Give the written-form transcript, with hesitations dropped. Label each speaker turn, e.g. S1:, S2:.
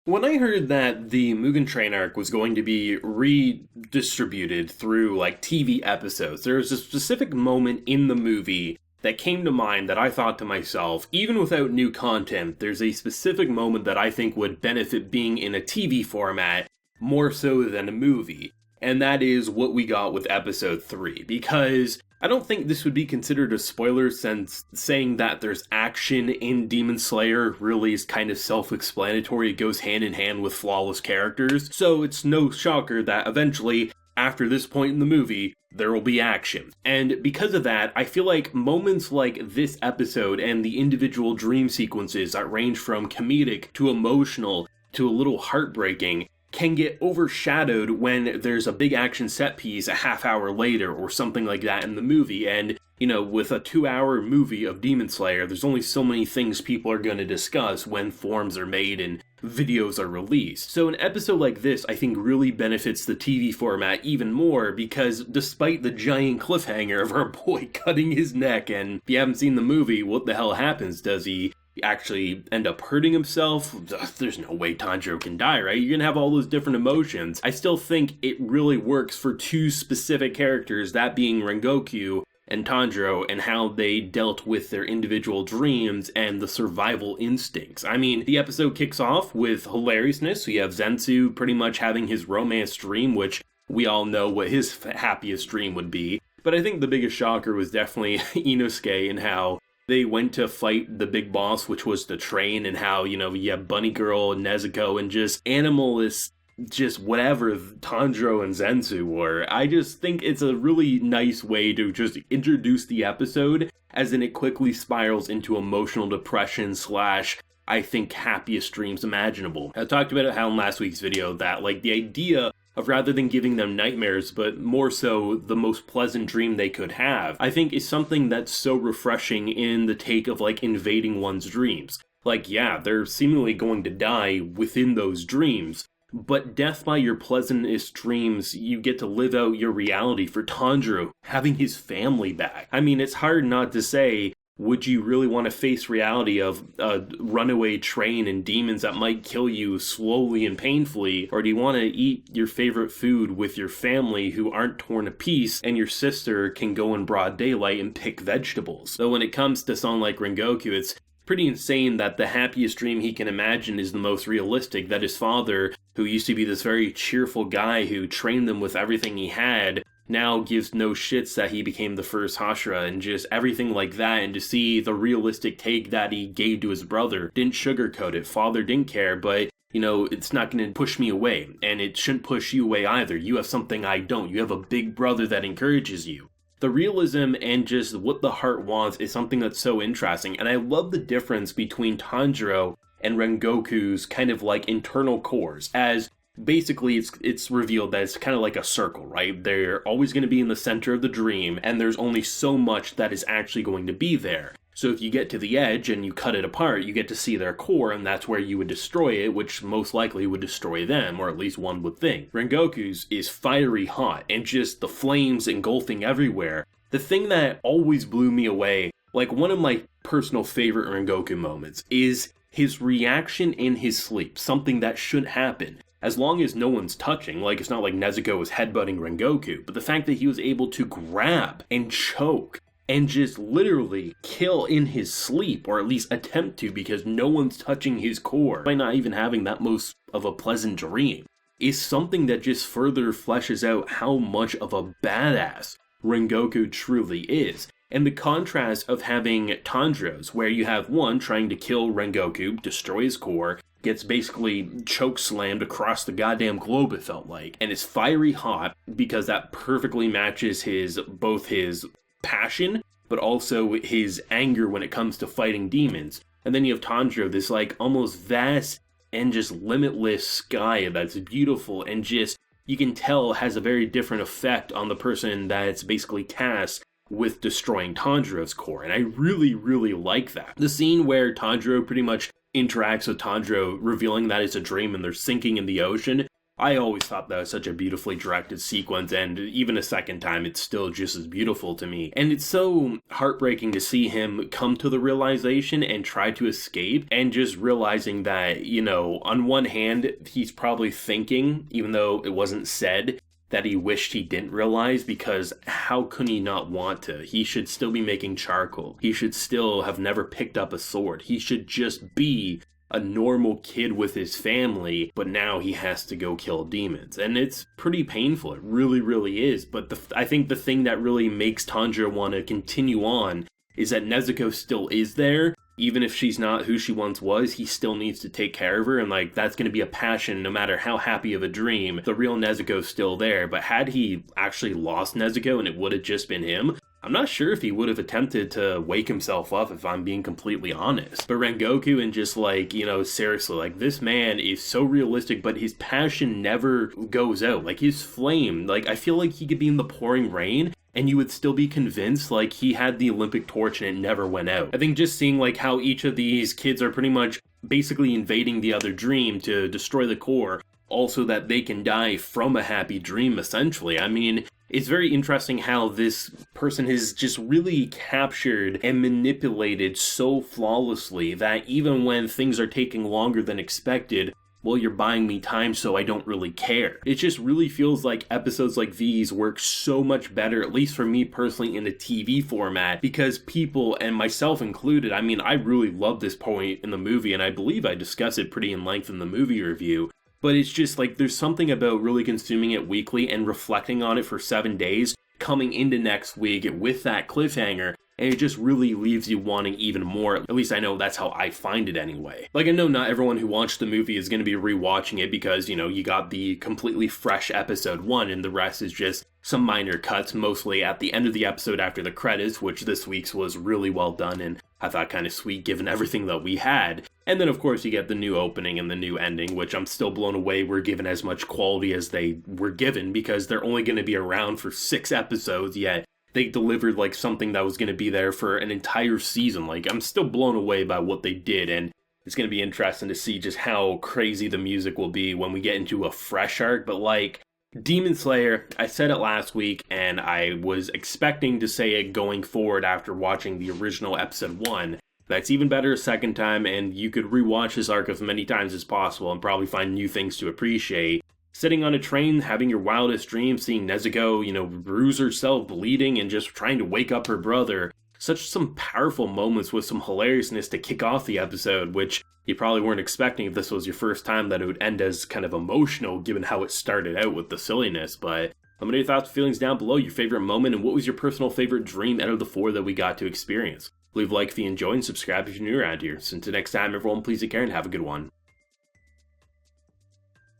S1: When I heard that the Mugen Train arc was going to be redistributed through like TV episodes, there was a specific moment in the movie that came to mind that I thought to myself, even without new content, there's a specific moment that I think would benefit being in a TV format more so than a movie. And that is what we got with episode 3, because I don't think this would be considered a spoiler, since saying that there's action in Demon Slayer really is kind of self-explanatory. It goes hand in hand with flawless characters, so it's no shocker that eventually, after this point in the movie, there will be action. And because of that, I feel like moments like this episode and the individual dream sequences that range from comedic to emotional to a little heartbreaking can get overshadowed when there's a big action set piece a half hour later or something like that in the movie. And, you know, with a 2-hour movie of Demon Slayer, there's only so many things people are going to discuss when forms are made and videos are released. So an episode like this, I think, really benefits the TV format even more, because despite the giant cliffhanger of our boy cutting his neck, and if you haven't seen the movie, what the hell happens? Does he actually end up hurting himself? There's no way Tanjiro can die, right? You're gonna have all those different emotions. I still think it really works for two specific characters, that being Rengoku and Tanjiro, and how they dealt with their individual dreams and the survival instincts. I mean, the episode kicks off with hilariousness. We have Zensu pretty much having his romance dream, which we all know what his happiest dream would be. But I think the biggest shocker was definitely Inosuke and how they went to fight the big boss, which was the train, and how, you know, you have Bunny Girl and Nezuko and just Animalist, just whatever Tanjiro and Zensu were. I just think it's a really nice way to just introduce the episode, as in it quickly spirals into emotional depression slash, I think, happiest dreams imaginable. I talked about how in last week's video that, like, the idea of rather than giving them nightmares, but more so the most pleasant dream they could have, I think is something that's so refreshing in the take of, like, invading one's dreams. Like, yeah, they're seemingly going to die within those dreams, but death by your pleasantest dreams, you get to live out your reality. For Tanjiro, having his family back. I mean, it's hard not to say, would you really want to face reality of a runaway train and demons that might kill you slowly and painfully? Or do you want to eat your favorite food with your family who aren't torn to piece, and your sister can go in broad daylight and pick vegetables? So when it comes to someone like Rengoku, it's pretty insane that the happiest dream he can imagine is the most realistic, that his father, who used to be this very cheerful guy who trained them with everything he had, now gives no shits that he became the first Hashira, and just everything like that. And to see the realistic take that he gave to his brother, didn't sugarcoat it. Father didn't care, but, you know, it's not going to push me away, and it shouldn't push you away either. You have something I don't. You have a big brother that encourages you. The realism and just what the heart wants is something that's so interesting, and I love the difference between Tanjiro and Rengoku's kind of like internal cores, as basically it's revealed that it's kind of like a circle, right? They're always going to be in the center of the dream, and there's only so much that is actually going to be there. So if you get to the edge and you cut it apart, you get to see their core, and that's where you would destroy it, which most likely would destroy them, or at least one would think. Rengoku's is fiery hot, and just the flames engulfing everywhere. The thing that always blew me away, like one of my personal favorite Rengoku moments, is his reaction in his sleep, something that shouldn't happen. As long as no one's touching, like it's not like Nezuko was headbutting Rengoku, but the fact that he was able to grab and choke and just literally kill in his sleep, or at least attempt to, because no one's touching his core, by not even having that most of a pleasant dream, is something that just further fleshes out how much of a badass Rengoku truly is. And the contrast of having Tanjiro's, where you have one trying to kill Rengoku, destroy his core, gets basically choke slammed across the goddamn globe, it felt like, and it's fiery hot, because that perfectly matches both his passion, but also his anger when it comes to fighting demons. And then you have Tanjiro, this like almost vast and just limitless sky that's beautiful, and just, you can tell, has a very different effect on the person that's basically tasked with destroying Tanjiro's core. And I really, really like that. The scene where Tanjiro pretty much interacts with Tanjiro, revealing that it's a dream and they're sinking in the ocean, I always thought that was such a beautifully directed sequence, and even a second time, it's still just as beautiful to me. And it's so heartbreaking to see him come to the realization and try to escape, and just realizing that, you know, on one hand, he's probably thinking, even though it wasn't said, that he wished he didn't realize, because how could he not want to? He should still be making charcoal. He should still have never picked up a sword. He should just be a normal kid with his family, but now he has to go kill demons. And it's pretty painful. It really, really is. But I think the thing that really makes Tanjiro want to continue on is that Nezuko still is there. Even if she's not who she once was, he still needs to take care of her, and like that's going to be a passion no matter how happy of a dream. The real Nezuko's still there, but had he actually lost Nezuko and it would have just been him, I'm not sure if he would have attempted to wake himself up, if I'm being completely honest. But Rengoku, and just like, you know, seriously, like this man is so realistic, but his passion never goes out. Like his flame, like I feel like he could be in the pouring rain and you would still be convinced like he had the Olympic torch and it never went out. I think just seeing like how each of these kids are pretty much basically invading the other dream to destroy the core, also that they can die from a happy dream essentially. I mean, it's very interesting how this person has just really captured and manipulated so flawlessly that even when things are taking longer than expected, well, you're buying me time, so I don't really care. It just really feels like episodes like these work so much better, at least for me personally, in a TV format, because people, and myself included, I mean, I really love this point in the movie, and I believe I discuss it pretty in length in the movie review, but it's just like there's something about really consuming it weekly and reflecting on it for 7 days, coming into next week with that cliffhanger, and it just really leaves you wanting even more. At least I know that's how I find it anyway. Like, I know not everyone who watched the movie is going to be rewatching it because, you know, you got the completely fresh episode 1 and the rest is just some minor cuts, mostly at the end of the episode after the credits, which this week's was really well done and I thought kind of sweet given everything that we had. And then of course you get the new opening and the new ending, which I'm still blown away we're given as much quality as they were given, because they're only going to be around for 6 episodes, yet they delivered like something that was going to be there for an entire season. Like, I'm still blown away by what they did, and it's going to be interesting to see just how crazy the music will be when we get into a fresh arc. But like, Demon Slayer, I said it last week, and I was expecting to say it going forward after watching the original episode 1. That's even better a second time, and you could rewatch this arc as many times as possible and probably find new things to appreciate. Sitting on a train, having your wildest dreams, seeing Nezuko, you know, bruise herself, bleeding, and just trying to wake up her brother. Such some powerful moments with some hilariousness to kick off the episode, which you probably weren't expecting if this was your first time, that it would end as kind of emotional given how it started out with the silliness. But let me know your thoughts and feelings down below, your favorite moment, and what was your personal favorite dream out of the 4 that we got to experience. Leave a like if you enjoyed and subscribe if you're new around here. So until next time, everyone, please take care and have a good one.